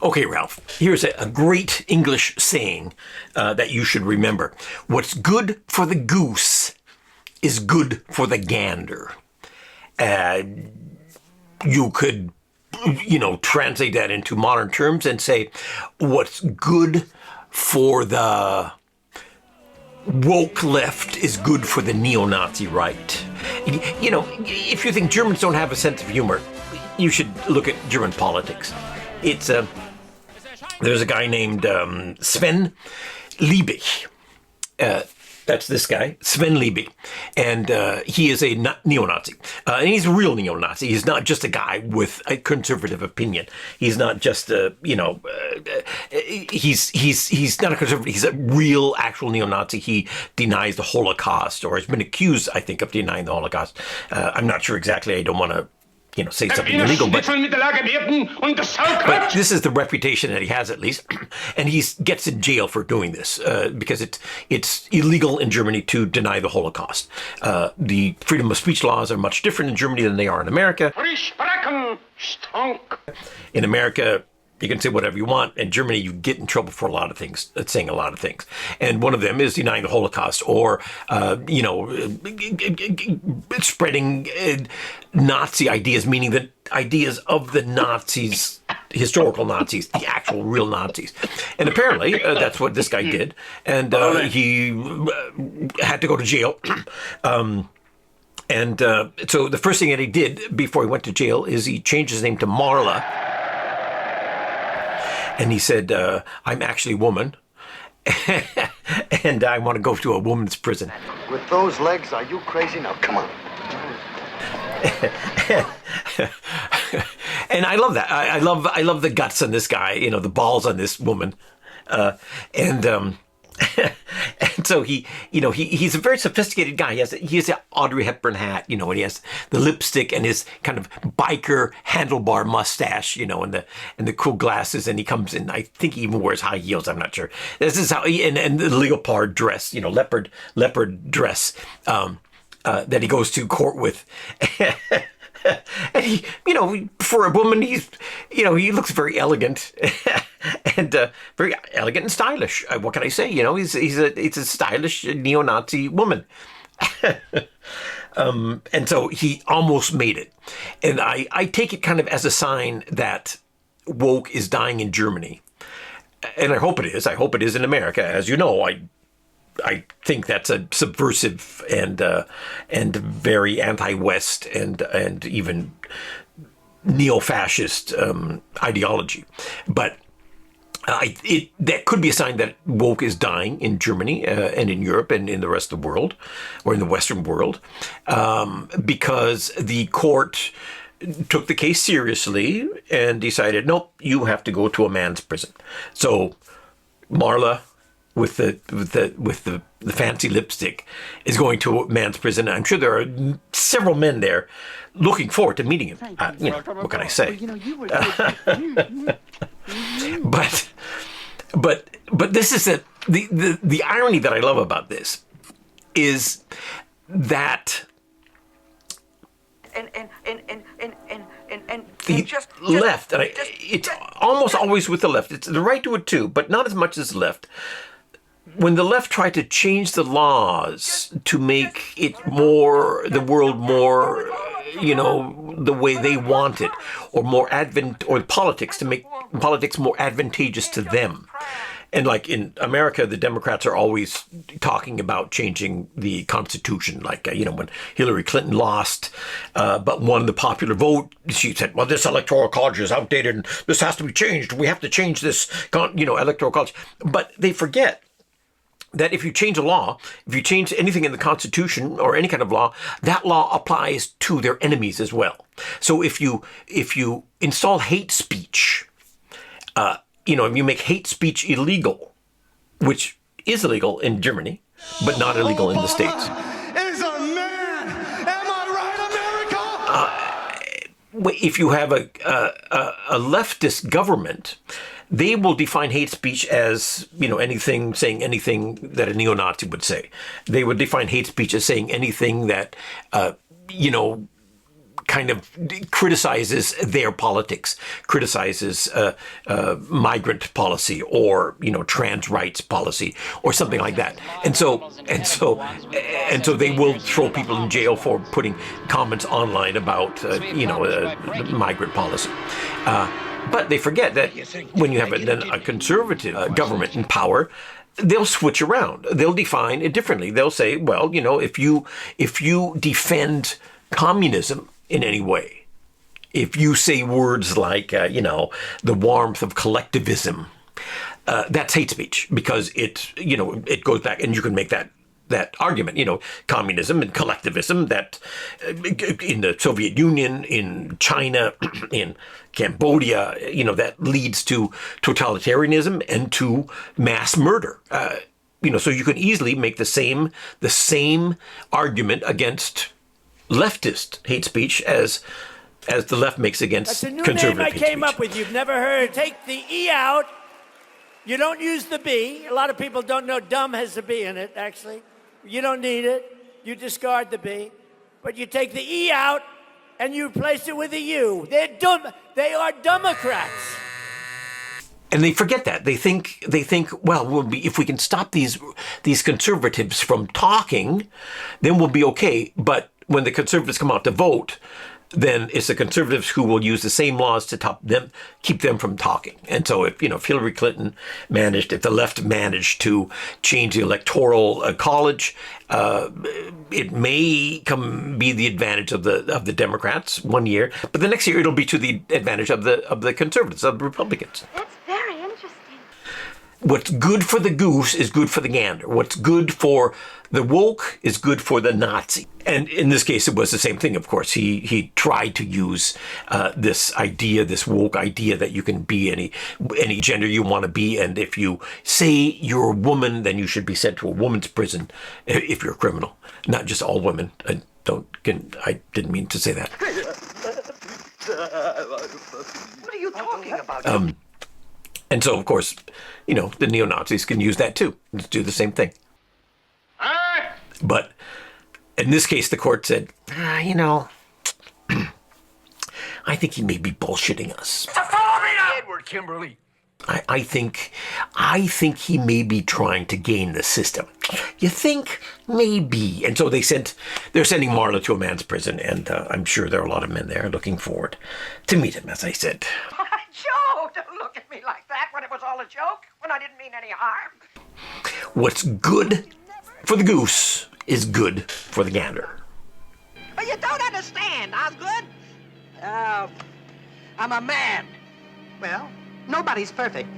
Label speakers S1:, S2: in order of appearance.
S1: Okay, Ralph, here's a great English saying that you should remember. What's good for the goose is good for the gander. Uh, you could, translate that into modern terms and say, what's good for the woke left is good for the neo-Nazi right. If you think Germans don't have a sense of humor, you should look at German politics. There's a guy named Sven Liebig. That's this guy, Sven Liebig. And he is a neo-Nazi. And he's a real neo-Nazi. He's not just a guy with a conservative opinion. He's not just he's not a conservative. He's a real, actual neo-Nazi. He denies the Holocaust, or has been accused, I think, of denying the Holocaust. I'm not sure exactly. I don't want to say something illegal, but this is the reputation that he has, at least, and he gets in jail for doing this because it's illegal in Germany to deny the Holocaust. The freedom of speech laws are much different in Germany than they are in America. In America, you can say whatever you want. In Germany, you get in trouble for a lot of things, saying a lot of things. And one of them is denying the Holocaust, or, spreading Nazi ideas, meaning the ideas of the Nazis, historical Nazis, the actual real Nazis. And apparently, that's what this guy did. And he had to go to jail. So the first thing that he did before he went to jail is he changed his name to Marla. And he said, I'm actually a woman, and I want to go to a woman's prison.
S2: With those legs, are you crazy? Now, come on.
S1: And I love that. I love the guts on this guy, the balls on this woman. And so he's a very sophisticated guy. He has the Audrey Hepburn hat, and he has the lipstick and his kind of biker handlebar mustache, and the cool glasses. And he comes in, I think he even wears high heels. I'm not sure. This is how and the leopard dress, leopard dress that he goes to court with. And he, for a woman, he looks very elegant and very elegant and stylish. What can I say? He's a stylish neo-Nazi woman. And so he almost made it. And I take it kind of as a sign that woke is dying in Germany. And I hope it is. I hope it is in America. As you know, I think that's a subversive and very anti-West and even neo-fascist ideology. But that could be a sign that woke is dying in Germany and in Europe and in the rest of the world, or in the Western world, because the court took the case seriously and decided, nope, you have to go to a man's prison. So Marla, with the fancy lipstick, is going to a man's prison. I'm sure there are several men there looking forward to meeting him. What can I say? But this is the irony that I love about this is that the left, and it's almost always with the left. It's the right to it too, but not as much as the left. When the left tried to change the laws to make the world more, the way they want it, or or politics to make politics more advantageous to them. And like in America, the Democrats are always talking about changing the Constitution. Like, when Hillary Clinton lost, but won the popular vote, she said, well, this electoral college is outdated and this has to be changed. We have to change this, electoral college. But they forget that if you change a law, if you change anything in the Constitution or any kind of law, that law applies to their enemies as well. So if you install hate speech, if you make hate speech illegal, which is illegal in Germany, but not illegal in the States.
S2: Is a man. Am I right, America?
S1: If you have a leftist government, they will define hate speech as, saying anything that a neo-Nazi would say. They would define hate speech as saying anything that, kind of criticizes their politics, criticizes migrant policy, or trans rights policy, or something like that. And so they will throw people in jail for putting comments online about migrant policy. But they forget that when you have a conservative government in power, they'll switch around. They'll define it differently. They'll say, well, if you defend communism in any way, if you say words like, the warmth of collectivism, that's hate speech, because it goes back, and you can make that argument, communism and collectivism, that in the Soviet Union, in China, in Cambodia, that leads to totalitarianism and to mass murder. So you can easily make the same argument against leftist hate speech as the left makes against conservative hate speech.
S3: That's a new name I came up with. You've never heard. Take the E out. You don't use the B. A lot of people don't know dumb has a B in it, actually. You don't need it. You discard the B. But you take the E out and you replace it with a U. They're dumb. They are Democrats.
S1: And they forget that. They think, well, if we can stop these conservatives from talking, then we'll be okay. But when the conservatives come out to vote, then it's the conservatives who will use the same laws to keep them from talking. And so if Hillary Clinton if the left managed to change the electoral college, it may be the advantage of the Democrats one year, but the next year it'll be to the advantage of the conservatives, of the Republicans.
S4: That's very interesting.
S1: What's good for the goose is good for the gander. What's good for the woke is good for the Nazi. And in this case, it was the same thing, of course. He tried to use this woke idea that you can be any gender you want to be, and if you say you're a woman, then you should be sent to a woman's prison if you're a criminal. Not just all women. I didn't mean to say that.
S2: What are you talking about?
S1: And so, of course, the neo-Nazis can use that too. Do the same thing. But in this case, the court said, I think he may be bullshitting us.
S2: Edward Kimberly.
S1: I think he may be trying to gain the system. You think? Maybe. And so they're sending Marla to a man's prison, and I'm sure there are a lot of men there looking forward to meet him, as I said.
S5: Joe, don't look at me like that when it was all a joke, when I didn't mean any harm.
S1: What's good for the goose is good for the gander.
S5: But you don't understand, Osgood. I'm a man. Well, nobody's perfect.